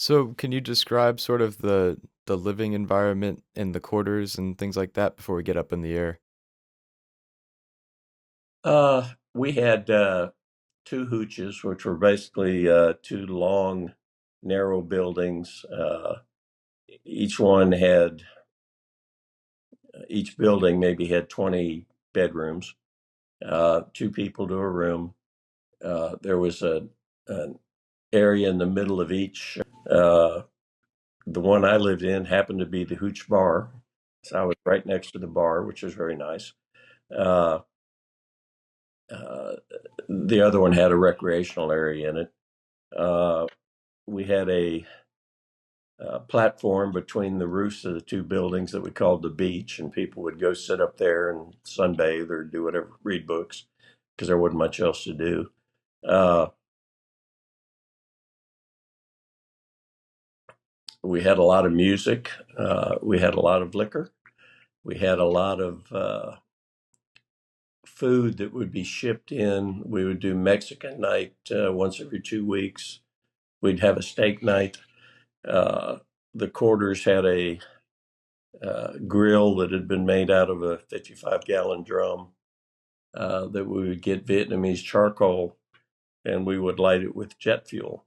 So, can you describe sort of the living environment in the quarters and things like that before we get up in the air? We had two hooches, which were basically two long, narrow buildings. Each one had, each building maybe had 20 bedrooms, two people to a room. There was an area in the middle of each. Uh, the one I lived in happened to be the hooch bar. So I was right next to the bar, which was very nice. Uh, uh, the other one had a recreational area in it. Uh, we had a platform between the roofs of the two buildings that we called the beach, and people would go sit up there and sunbathe or do whatever, read books, because there wasn't much else to do. Uh, we had a lot of music. We had a lot of liquor. We had a lot of food that would be shipped in. We would do Mexican night once every 2 weeks. We'd have a steak night. Uh, the quarters had a grill that had been made out of a 55-gallon drum that we would get Vietnamese charcoal and we would light it with jet fuel.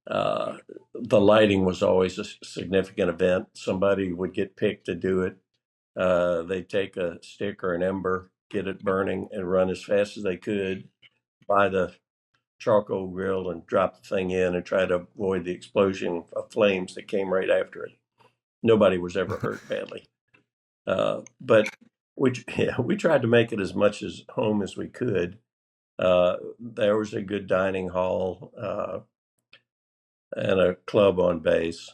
The lighting was always a significant event. Somebody would get picked to do it. They'd take a stick or an ember, get it burning, and run as fast as they could by the charcoal grill and drop the thing in and try to avoid the explosion of flames that came right after it. Nobody was ever hurt badly. But we, yeah, we tried to make it as much as home as we could. There was a good dining hall and a club on base.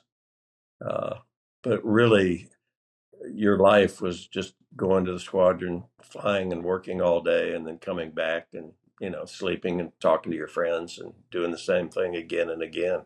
Uh, but really, your life was just going to the squadron, flying and working all day, and then coming back and sleeping and talking to your friends and doing the same thing again and again.